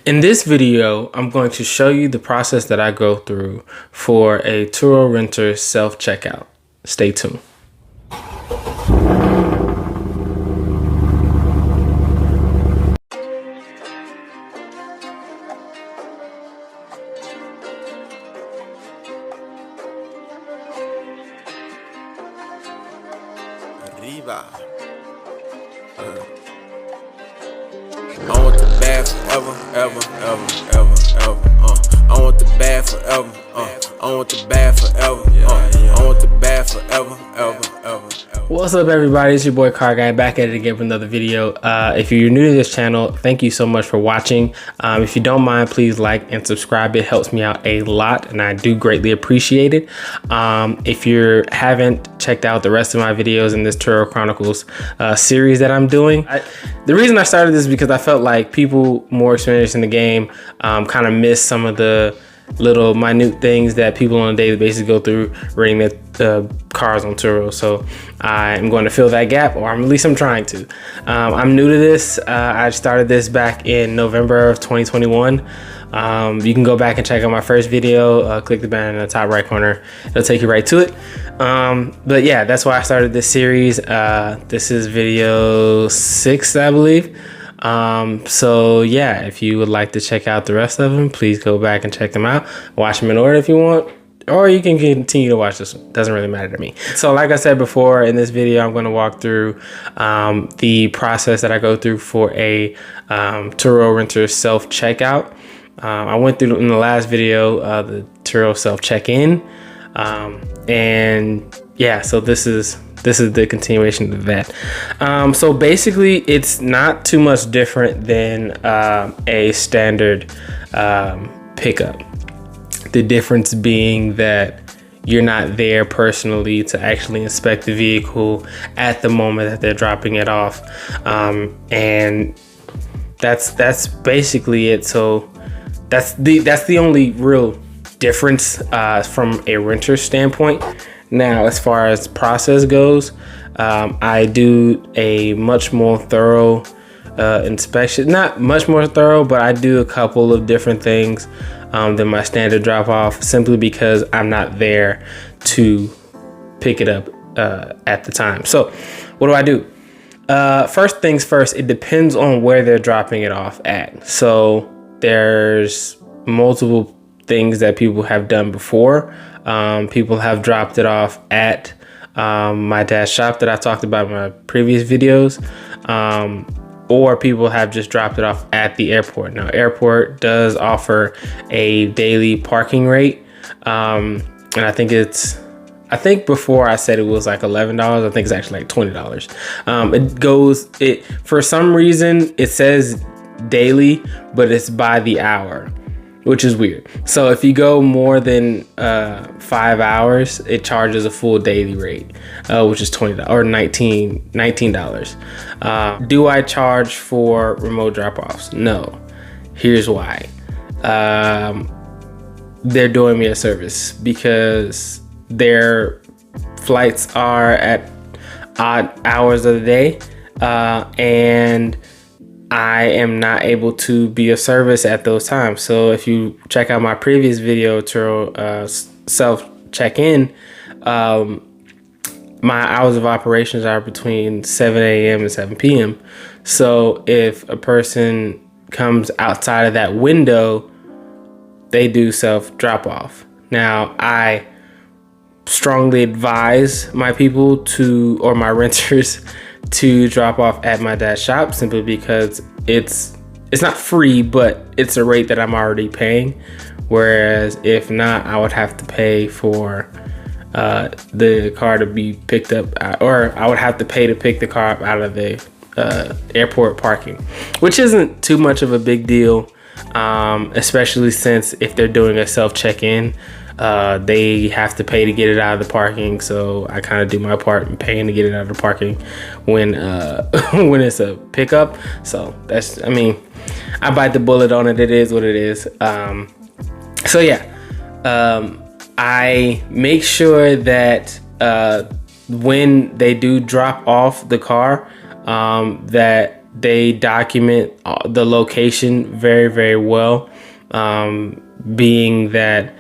In this video, I'm going to show you the process that I go through for a Turo renter self-checkout. Stay tuned. Arriba. I want the bad forever, ever, ever, ever, ever. I want the bad forever. I want the bad forever. I want the bad forever, ever, ever, ever. What's up, everybody? It's your boy Car Guy back at it again with another video. If you're new to this channel, thank you so much for watching. If you don't mind, please like and subscribe. It helps me out a lot, and I do greatly appreciate it. If you haven't checked out the rest of my videos in this Turo Chronicles series that I'm doing, the reason I started this is because I felt like people more experienced in the game kind of miss some of the little minute things that people on a daily basis go through renting the cars on Turo. So I'm going to fill that gap, or at least I'm trying to. I'm new to this. I started this back in November of 2021. You can go back and check out my first video. Click the banner in the top right corner. It'll take you right to it. But yeah, that's why I started this series. This is video 6, I believe. So yeah, if you would like to check out the rest of them, please go back and check them out. Watch them in order if you want, or you can continue to watch this one. Doesn't really matter to me. So like I said before, in this video, I'm going to walk through the process that I go through for a Turo renter self-checkout. I went through in the last video the Turo self-check-in, and yeah, so this is the continuation of that. So basically, it's not too much different than a standard pickup. The difference being that you're not there personally to actually inspect the vehicle at the moment that they're dropping it off, and that's basically it. So that's the only real difference from a renter standpoint. Now, as far as process goes, I do a much more thorough inspection. Not much more thorough, but I do a couple of different things than my standard drop off, simply because I'm not there to pick it up at the time. So what do? First things first, it depends on where they're dropping it off at. So there's multiple things that people have done before. People have dropped it off at my dad's shop that I talked about in my previous videos, or people have just dropped it off at the airport. Now, airport does offer a daily parking rate, and I think before I said it was like $11. I think it's actually like $20. For some reason it says daily, but it's by the hour, which is weird. So if you go more than 5 hours, it charges a full daily rate, which is $20 or $19. Do I charge for remote drop-offs? No. Here's why. They're doing me a service because their flights are at odd hours of the day, and I am not able to be of service at those times. So if you check out my previous video, Turo self-check-in, my hours of operations are between 7 a.m. and 7 p.m. So if a person comes outside of that window, they do self drop-off. Now, I strongly advise my people or my renters to drop off at my dad's shop, simply because it's not free, but it's a rate that I'm already paying. Whereas if not, I would have to pay for the car to be picked up, or I would have to pay to pick the car up out of the airport parking, which isn't too much of a big deal, especially since if they're doing a self check-in, they have to pay to get it out of the parking. So I kind of do my part in paying to get it out of the parking when when it's a pickup. So I bite the bullet on it. It is what it is. So yeah, I make sure that when they do drop off the car, that they document the location very, very well, being that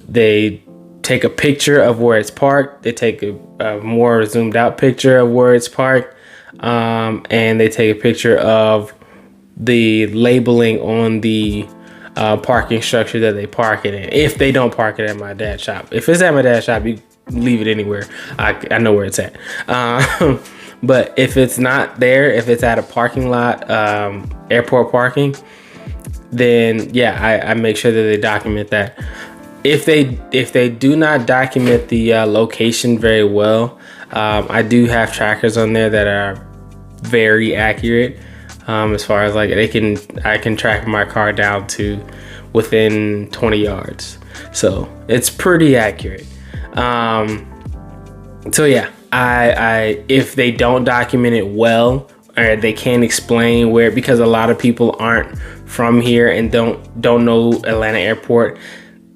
they take a picture of where it's parked. They take a more zoomed out picture of where it's parked, and they take a picture of the labeling on the parking structure that they park it in. If they don't park it at my dad's shop, if it's at my dad's shop, you leave it anywhere. I know where it's at. But if it's not there, if it's at a parking lot, airport parking, then yeah, I make sure that they document that. If they do not document the location very well, I do have trackers on there that are very accurate. As far as like I can track my car down to within 20 yards. So it's pretty accurate. So yeah, I if they don't document it well, or they can't explain where, because a lot of people aren't from here and don't know Atlanta Airport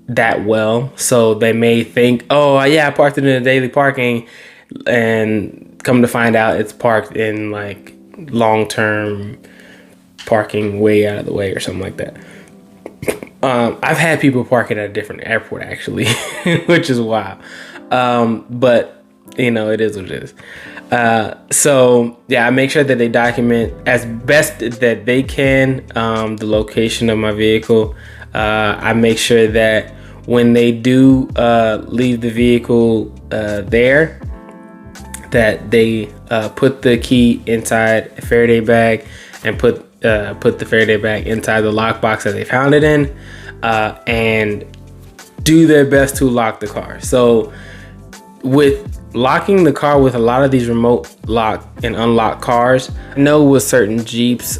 that well, so they may think, oh yeah, I parked it in a daily parking, and come to find out it's parked in like long-term parking way out of the way or something like that. I've had people park it at a different airport actually, which is wild. But you know, it is what it is. So yeah, I make sure that they document as best that they can the location of my vehicle. I make sure that when they do leave the vehicle there, that they put the key inside a Faraday bag and put the Faraday bag inside the lockbox that they found it in, and do their best to lock the car. So with locking the car with a lot of these remote lock and unlock cars, I know with certain Jeeps,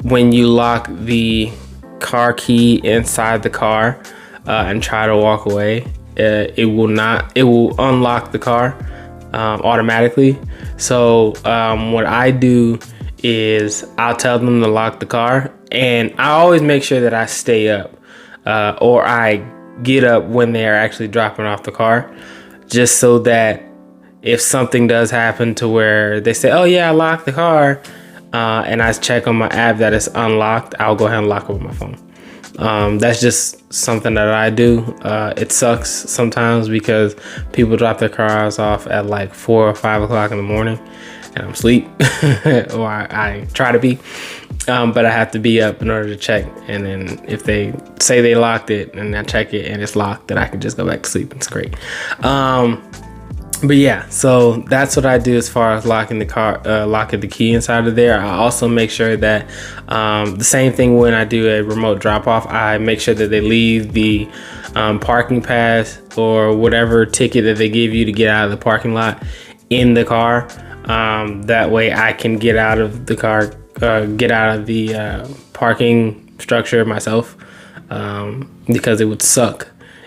when you lock the car key inside the car and try to walk away, it will unlock the car automatically. So what I do is I'll tell them to lock the car, and I always make sure that I stay up or I get up when they are actually dropping off the car, just so that if something does happen to where they say, oh yeah, I locked the car, and I check on my app that it's unlocked, I'll go ahead and lock it with my phone. That's just something that I do. It sucks sometimes because people drop their cars off at like 4 or 5 o'clock in the morning and I'm asleep, or I try to be, but I have to be up in order to check. And then if they say they locked it and I check it and it's locked, then I can just go back to sleep. It's great. But yeah, so that's what I do as far as locking the car, locking the key inside of there. I also make sure that the same thing when I do a remote drop off, I make sure that they leave the parking pass or whatever ticket that they give you to get out of the parking lot in the car. That way I can get out of the car, get out of the parking structure myself, because it would suck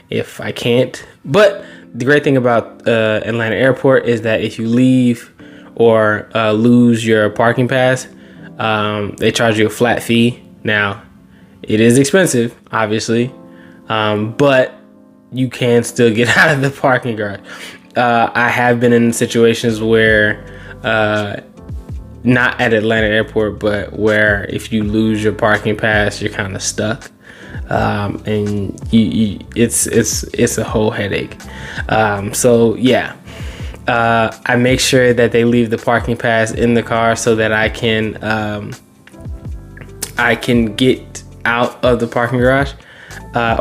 if I can't. But the great thing about Atlanta Airport is that if you leave or lose your parking pass, they charge you a flat fee. Now, it is expensive, obviously, but you can still get out of the parking garage. I have been in situations where, not at Atlanta Airport, but where if you lose your parking pass, you're kind of stuck. And it's a whole headache. So yeah, I make sure that they leave the parking pass in the car so that I can get out of the parking garage,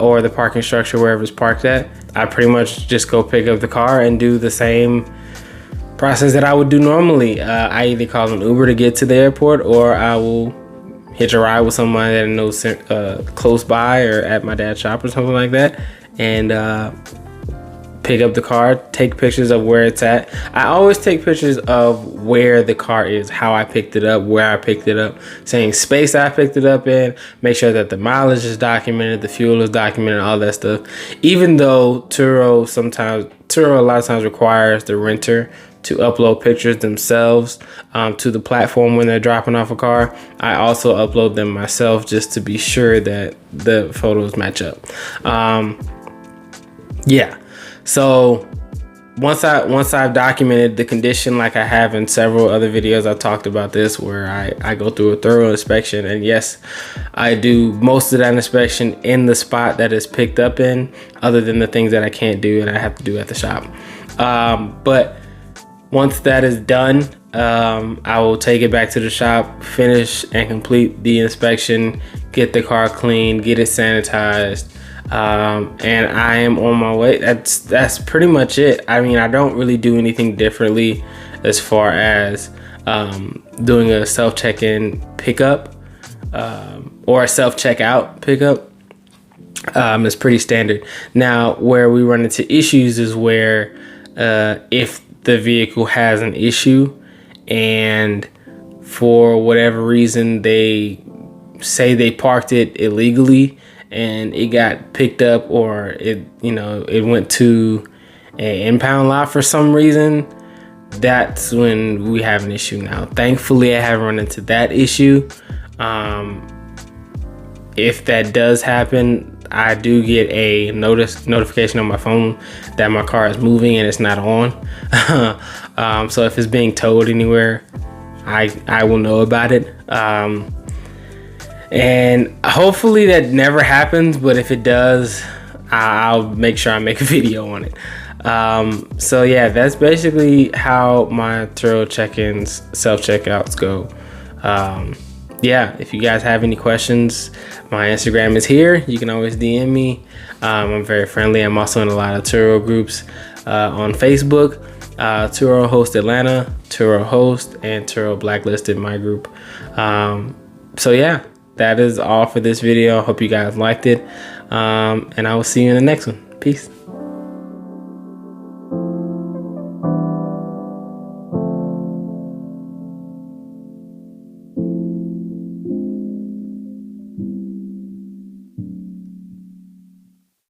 or the parking structure wherever it's parked at. I pretty much just go pick up the car and do the same process that I would do normally. I either call an Uber to get to the airport, or I will hitch a ride with somebody that I know close by or at my dad's shop or something like that, and pick up the car, take pictures of where it's at. I always take pictures of where the car is, how I picked it up, where I picked it up, saying space I picked it up in, make sure that the mileage is documented, the fuel is documented, all that stuff. Even though Turo a lot of times requires the renter to upload pictures themselves to the platform when they're dropping off a car, I also upload them myself just to be sure that the photos match up. Yeah, so once I've documented the condition, like I have in several other videos, I've talked about this, where I go through a thorough inspection, and yes, I do most of that inspection in the spot that is picked up in, other than the things that I can't do and I have to do at the shop. But once that is done, I will take it back to the shop, finish and complete the inspection, get the car clean, get it sanitized, and I am on my way. That's pretty much it. I mean, I don't really do anything differently as far as doing a self check-in pickup or a self checkout pickup. It's pretty standard. Now, where we run into issues is where if the vehicle has an issue and for whatever reason they say they parked it illegally and it got picked up, or it went to an impound lot for some reason, that's when we have an issue. Now, thankfully, I haven't run into that issue. If that does happen, I do get a notification on my phone that my car is moving and it's not on. So if it's being towed anywhere, I will know about it. And hopefully that never happens, but if it does, I'll make sure I make a video on it. So yeah, that's basically how my Turo check-ins, self-checkouts go. Yeah, if you guys have any questions, my Instagram is here. You can always DM me. I'm very friendly. I'm also in a lot of Turo groups on Facebook. Turo Host Atlanta, Turo Host, and Turo Blacklisted, my group. So yeah, that is all for this video. I hope you guys liked it. And I will see you in the next one. Peace.